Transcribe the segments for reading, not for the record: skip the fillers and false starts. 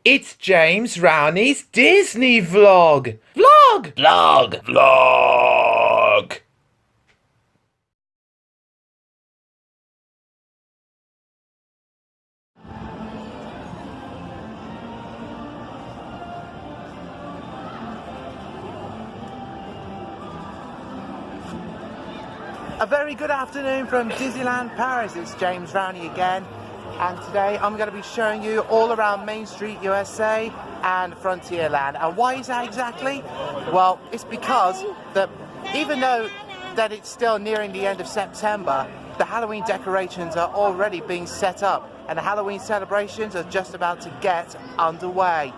It's James Rowney's Disney vlog. Vlog. A very good afternoon from Disneyland Paris. It's James Rowney again, and today I'm going to be showing you all around Main Street USA and Frontierland. And why is that exactly? Well, it's because that even though that it's still nearing the end of September, the Halloween decorations are already being set up and the Halloween celebrations are just about to get underway.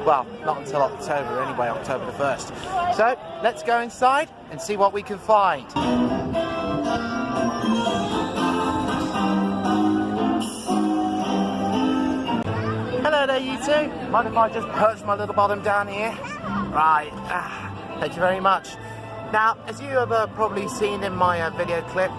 Well, not until October anyway, October the 1st. So let's go inside and see what we can find. Hello there, you two. Mind if I just perch my little bottom down here? Right. Thank you very much. Now, as you have probably seen in my video clip,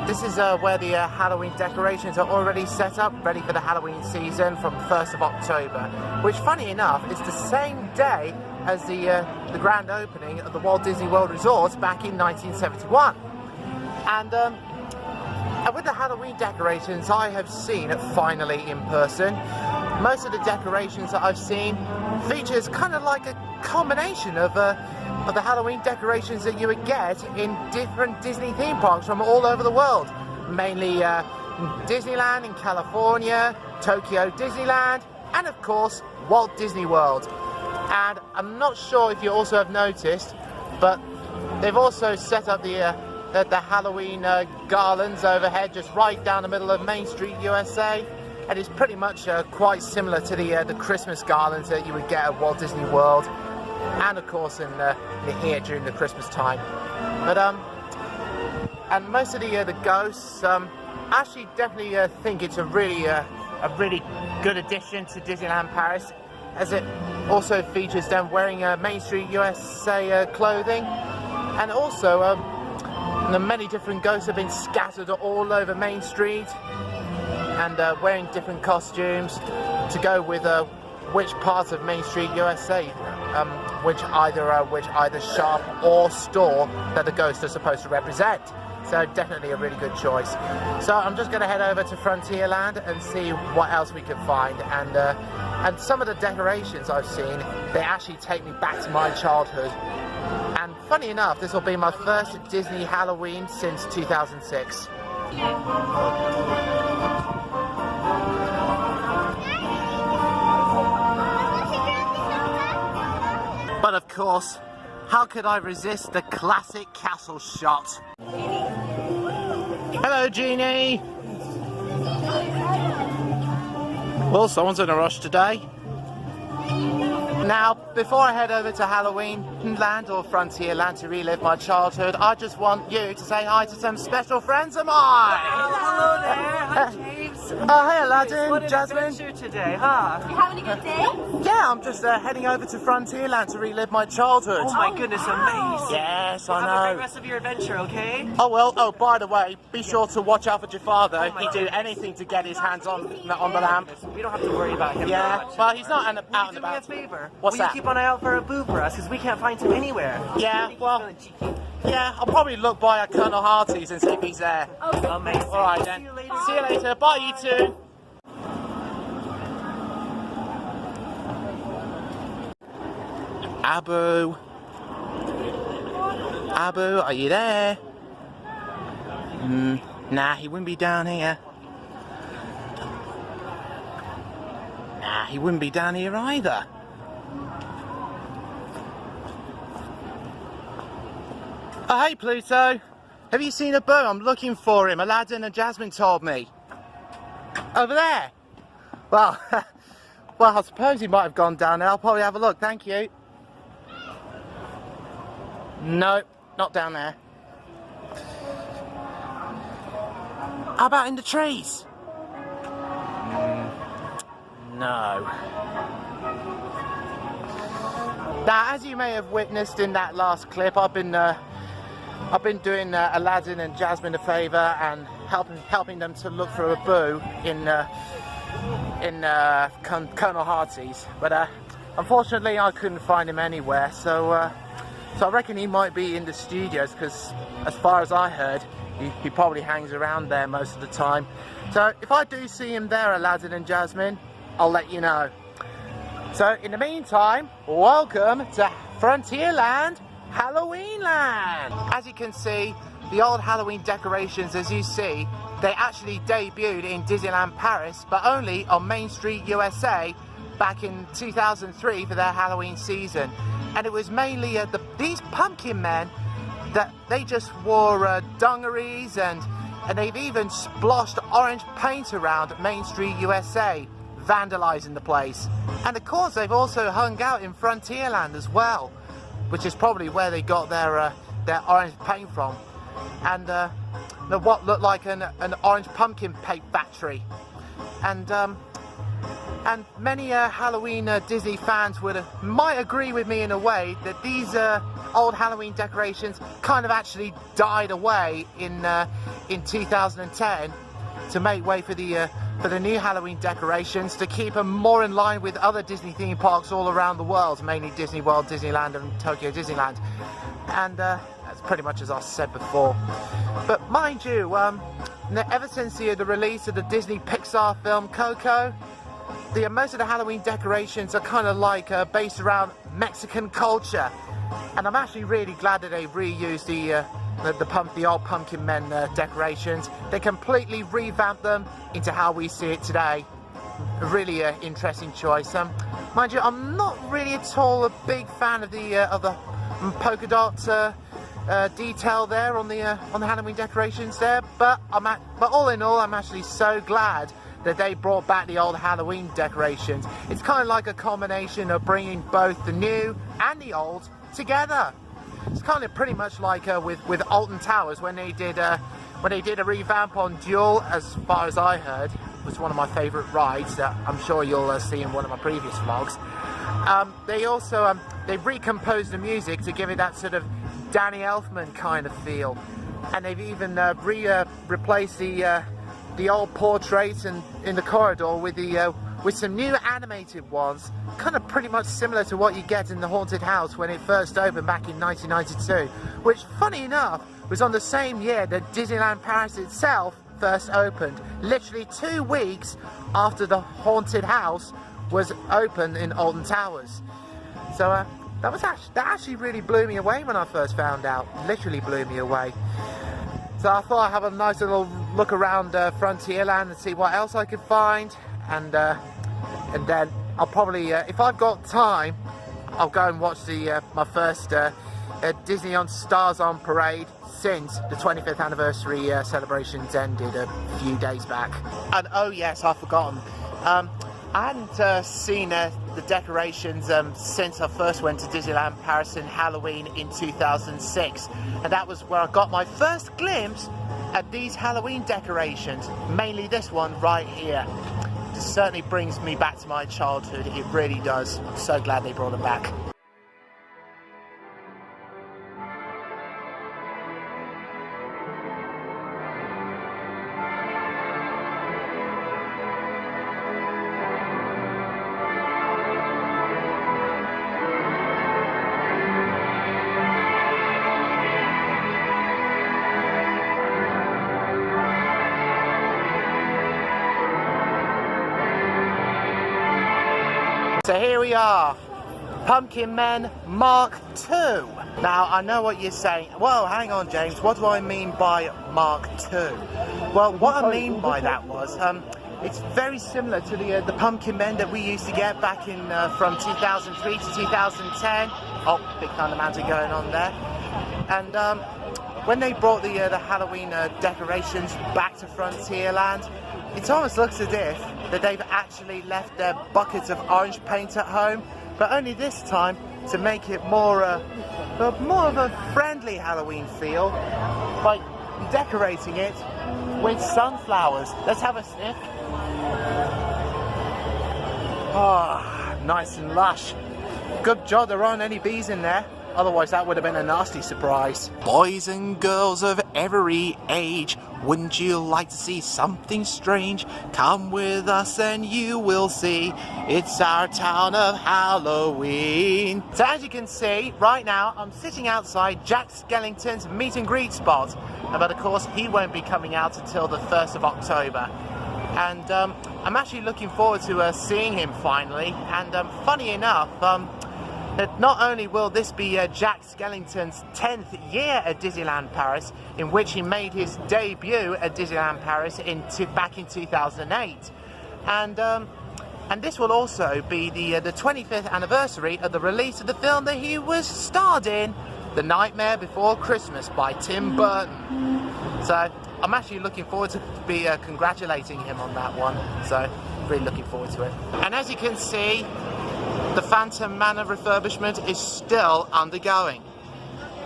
this is where the Halloween decorations are already set up, ready for the Halloween season from the 1st of October, which, funny enough, is the same day as the grand opening of the Walt Disney World Resort back in 1971. And with the Halloween decorations I have seen finally in person, most of the decorations that I've seen features kind of like a combination of the Halloween decorations that you would get in different Disney theme parks from all over the world. Mainly Disneyland in California, Tokyo Disneyland, and of course Walt Disney World. And I'm not sure if you also have noticed, but they've also set up the Halloween garlands overhead just right down the middle of Main Street USA. And it's pretty much quite similar to the Christmas garlands that you would get at Walt Disney World, and of course in here during the Christmas time. But and most of the ghosts, actually definitely think it's a really good addition to Disneyland Paris, as it also features them wearing Main Street USA clothing, and also many different ghosts have been scattered all over Main Street, and wearing different costumes to go with which parts of Main Street USA, which either shop or store that the ghosts are supposed to represent. So definitely a really good choice. So I'm just going to head over to Frontierland and see what else we can find. And some of the decorations I've seen, they actually take me back to my childhood. And funny enough, this will be my first Disney Halloween since 2006. But of course, how could I resist the classic castle shot? Hello, Genie! Well, someone's in a rush today. Now, before I head over to Halloween Land or Frontierland to relive my childhood, I just want you to say hi to some special friends of mine! Hello there! Hi, James! Hey, Aladdin, what Jasmine! Adventure today, huh? You having a good day? Yeah, I'm just heading over to Frontierland to relive my childhood. Oh my goodness, amazing! Yes, Have a I great know. rest of your adventure, okay? Oh, by the way, be sure to watch out for Jafar. He'd do anything to get his hands on the lamp. We don't have to worry about him. Yeah, very much. well, he's not out Will and you do me a about. favor? What's Will that? you keep an eye out for a boo for us, because we can't find him anywhere. Yeah, well, He's feeling cheeky. yeah, I'll probably look by at Colonel Harty's and see if he's there. Amazing. Alright then. See you later. See you later. Bye, you two. Abu, are you there? Nah, he wouldn't be down here. Nah, he wouldn't be down here either. Oh, hey, Pluto. Have you seen a boo? I'm looking for him. Aladdin and Jasmine told me. Over there. Well, well, I suppose he might have gone down there. I'll probably have a look. Thank you. No, not down there. How about in the trees? No. Now, as you may have witnessed in that last clip, I've been doing Aladdin and Jasmine a favour and helping them to look for a boo in Colonel Hartsy's, but unfortunately I couldn't find him anywhere. So I reckon he might be in the studios, because as far as I heard, he probably hangs around there most of the time. So if I do see him there, Aladdin and Jasmine, I'll let you know. So in the meantime, welcome to Frontierland, Halloween Land. As you can see, the old Halloween decorations, as you see, they actually debuted in Disneyland Paris, but only on Main Street, USA, back in 2003 for their Halloween season. And it was mainly these pumpkin men that they just wore dungarees, and they've even splashed orange paint around Main Street, USA, vandalizing the place. And of course they've also hung out in Frontierland as well, which is probably where they got their orange paint from. And what looked like an orange pumpkin paint factory. And many Halloween Disney fans might agree with me in a way that these old Halloween decorations kind of actually died away in 2010 to make way for the new Halloween decorations, to keep them more in line with other Disney theme parks all around the world, mainly Disney World, Disneyland and Tokyo Disneyland. And that's pretty much as I said before. But mind you, ever since the release of the Disney Pixar film Coco, most of the Halloween decorations are kind of like based around Mexican culture. And I'm actually really glad that they reused the old pumpkin men decorations. They completely revamped them into how we see it today. A really interesting choice. Mind you, I'm not really at all a big fan of the polka dot detail there on the Halloween decorations there. But all in all, I'm actually so glad that they brought back the old Halloween decorations. It's kind of like a combination of bringing both the new and the old together. It's kind of pretty much like with Alton Towers when they did a revamp on Duel. As far as I heard, it was one of my favourite rides that I'm sure you'll see in one of my previous vlogs. They also they recomposed the music to give it that sort of Danny Elfman kind of feel, and they've even replaced the old portraits in the corridor with some new animated ones, kind of pretty much similar to what you get in the haunted house when it first opened back in 1992, which, funny enough, was on the same year that Disneyland Paris itself first opened, literally 2 weeks after the haunted house was opened in Alton Towers. So that actually really blew me away when I first found out. Literally blew me away. So I thought I'd have a nice little look around Frontierland and see what else I could find, and then I'll probably, if I've got time, I'll go and watch my first Disney on Stars on parade since the 25th anniversary celebrations ended a few days back. And oh yes, I've forgotten. I hadn't seen the decorations since I first went to Disneyland Paris in Halloween in 2006, and that was where I got my first glimpse at these Halloween decorations, mainly this one right here. It certainly brings me back to my childhood, it really does. I'm so glad they brought them back. So here we are, Pumpkin Men Mark II. Now I know what you're saying. Well, hang on, James. What do I mean by Mark II? Well, what I mean by that was, it's very similar to the Pumpkin Men that we used to get back in from 2003 to 2010. Oh, big Thunder Mountain going on there. And when they brought the Halloween decorations back to Frontierland, it almost looks as if that they've actually left their buckets of orange paint at home, but only this time to make it more of a friendly Halloween feel by decorating it with sunflowers. Let's have a sniff. Ah, nice and lush. Good job there aren't any bees in there. Otherwise that would have been a nasty surprise. Boys and girls of every age, Wouldn't you like to see something strange? Come with us and you will see. It's our town of Halloween. So as you can see, right now I'm sitting outside Jack Skellington's meet and greet spot. But of course he won't be coming out until the 1st of October. And I'm actually looking forward to seeing him finally. And funny enough, that not only will this be Jack Skellington's 10th year at Disneyland Paris, in which he made his debut at Disneyland Paris back in 2008, and this will also be the 25th anniversary of the release of the film that he was starred in, The Nightmare Before Christmas by Tim Burton. So I'm actually looking forward to be congratulating him on that one. So really looking forward to it. And as you can see, the Phantom Manor refurbishment is still undergoing,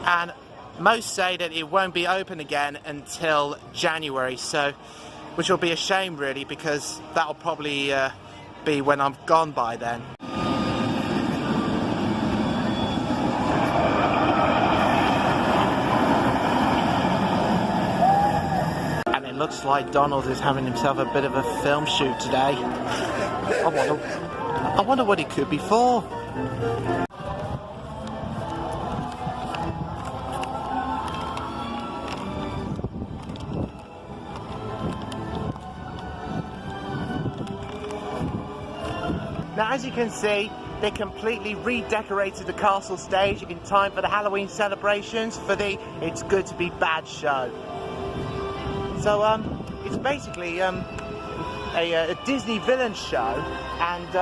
and most say that it won't be open again until January, so which will be a shame really, because that'll probably be when I'm gone by then. And it looks like Donald is having himself a bit of a film shoot today. I wonder what it could be for. Now as you can see, they completely redecorated the castle stage in time for the Halloween celebrations for the It's Good to Be Bad show. So it's basically a Disney villain show, and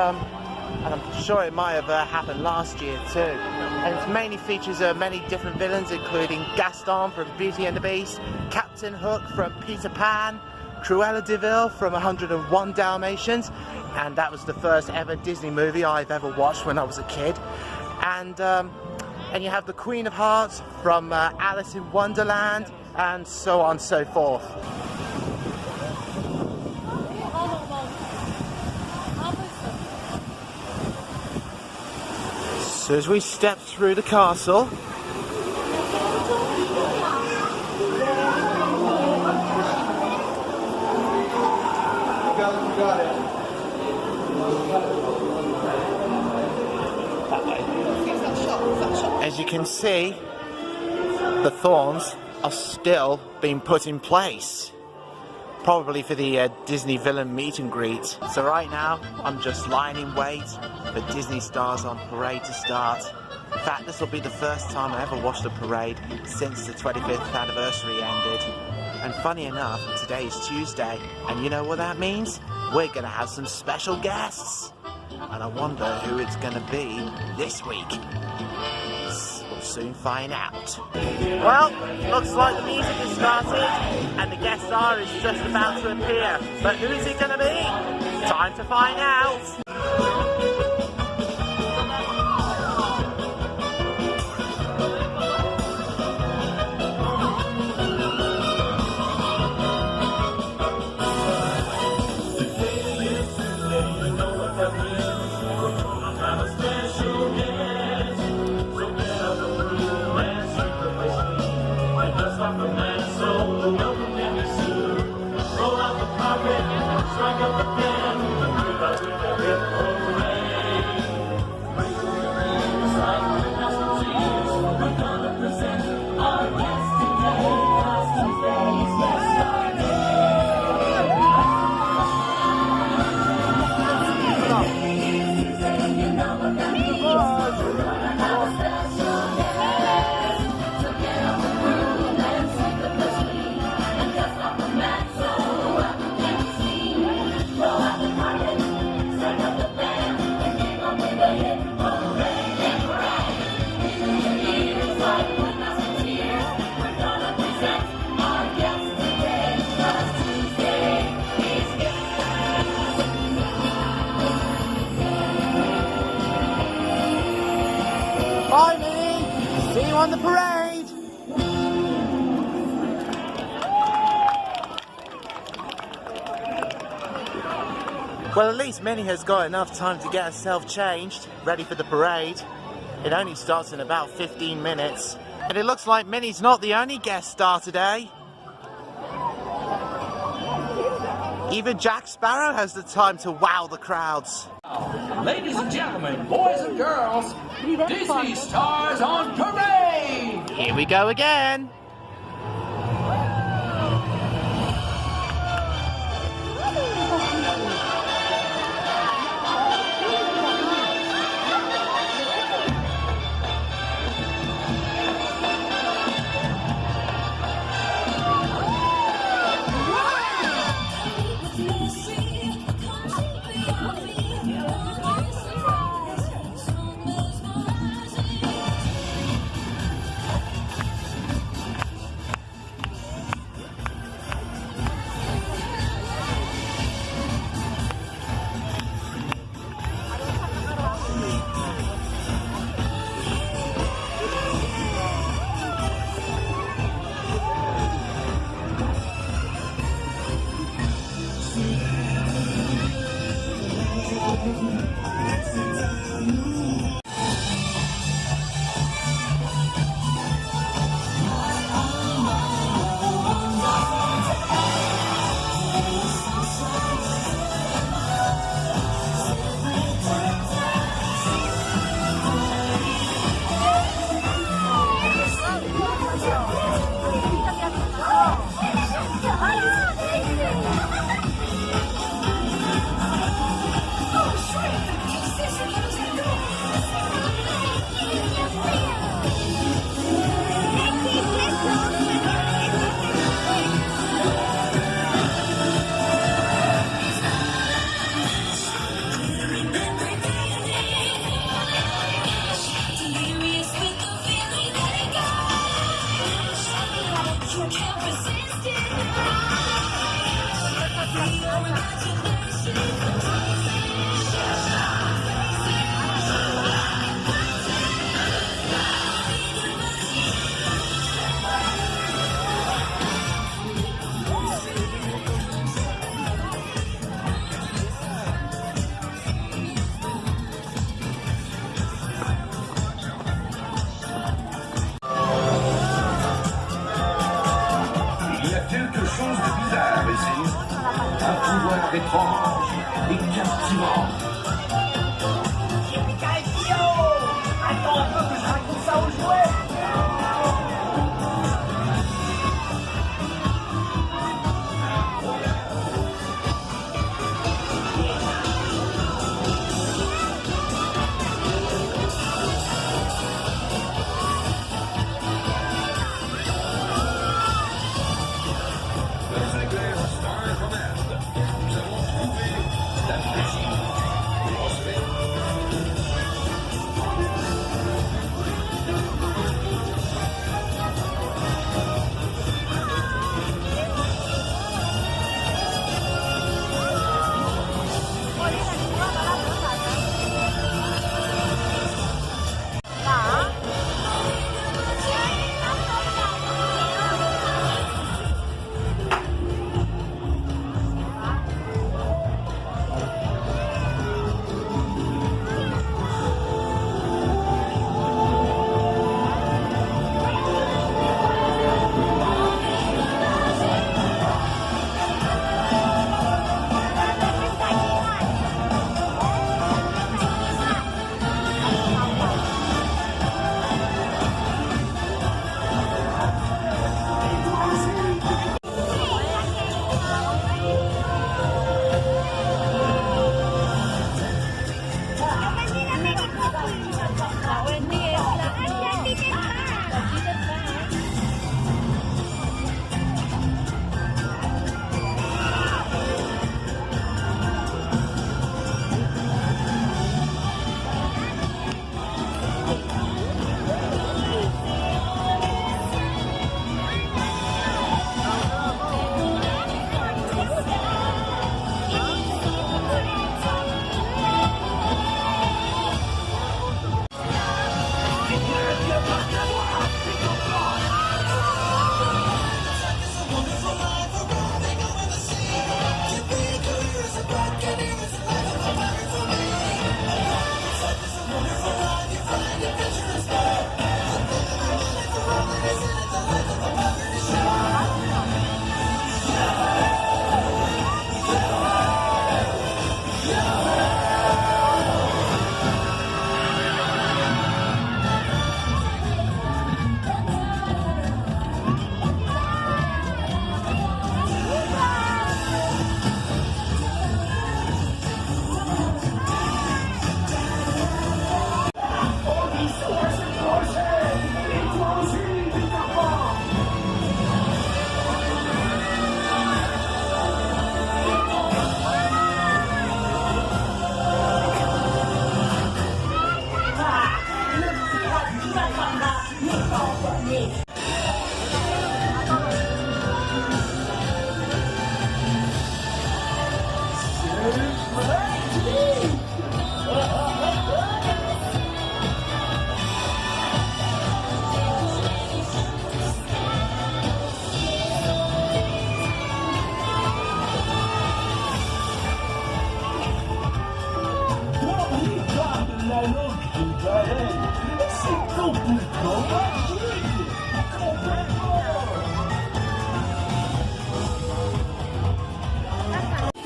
I'm sure it might have happened last year too. And it mainly features many different villains, including Gaston from Beauty and the Beast, Captain Hook from Peter Pan, Cruella de Vil from 101 Dalmatians, and that was the first ever Disney movie I've ever watched when I was a kid. And you have the Queen of Hearts from Alice in Wonderland, and so on and so forth. So as we step through the castle, as you can see, the thorns are still being put in place, probably for the Disney villain meet and greet. So right now I'm just lying in wait for Disney Stars on Parade to start. In fact, this will be the first time I ever watched a parade since the 25th anniversary ended. And funny enough, today is Tuesday, and you know what that means? We're gonna have some special guests, and I wonder who it's gonna be this week. We'll soon find out. Well, looks like the music has started and the guest star is just about to appear. But who is it going to be? Time to find out. Bye, Minnie! See you on the parade! Well, at least Minnie has got enough time to get herself changed, ready for the parade. It only starts in about 15 minutes. And it looks like Minnie's not the only guest star today. Even Jack Sparrow has the time to wow the crowds. Ladies and gentlemen, boys and girls, Disney stars on parade! Here we go again. Étrange et captivant. Attends un peu que je raconte ça aux jouets.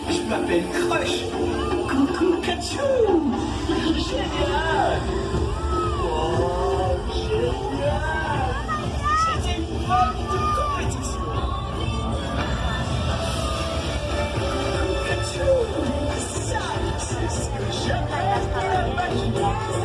Je m'appelle Crush. Coucou Kachou. Génial. Oh, génial. C'était une bonne compétition. Coucou Kachou. Ça, c'est ce que j'appelle la magie.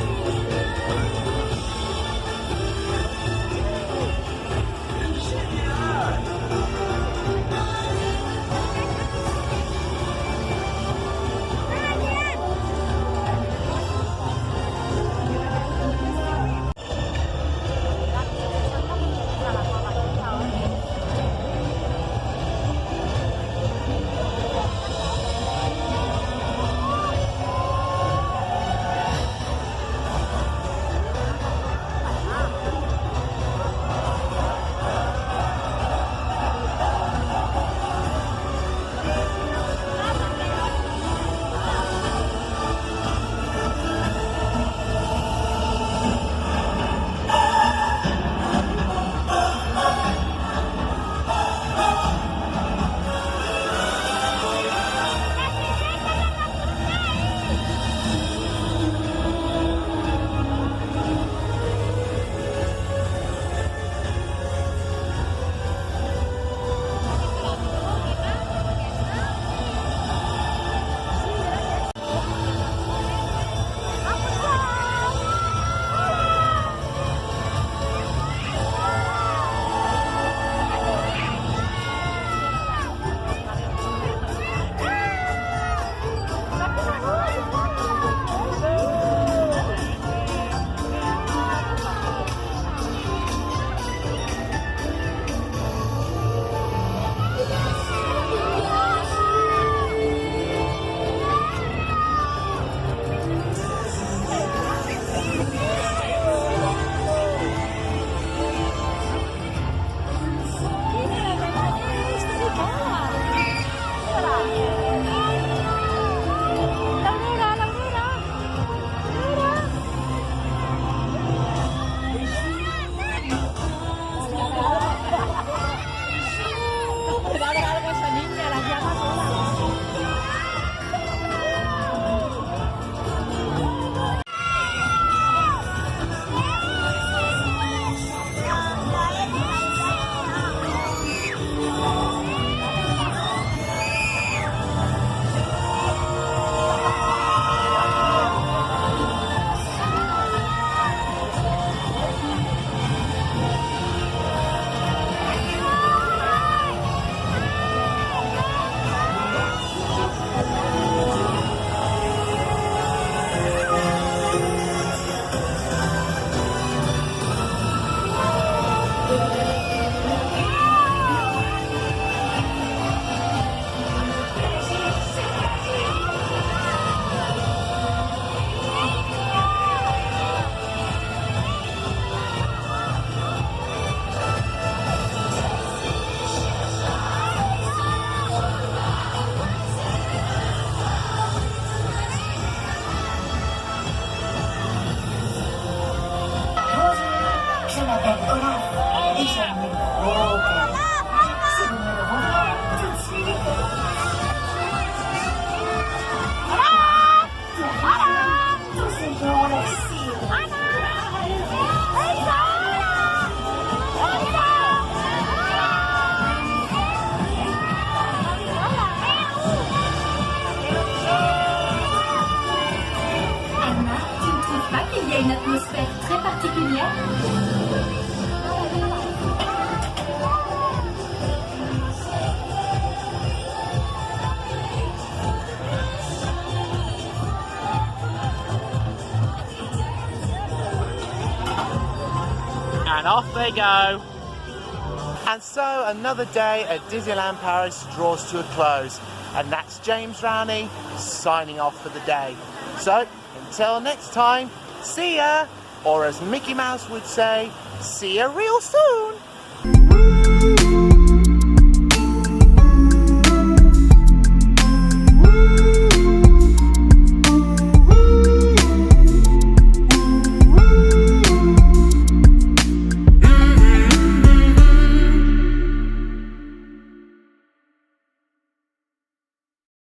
une atmosphère très particulière. And off they go. And so another day at Disneyland Paris draws to a close. And that's James Rowney signing off for the day. So, until next time, see ya! Or as Mickey Mouse would say, see ya real soon!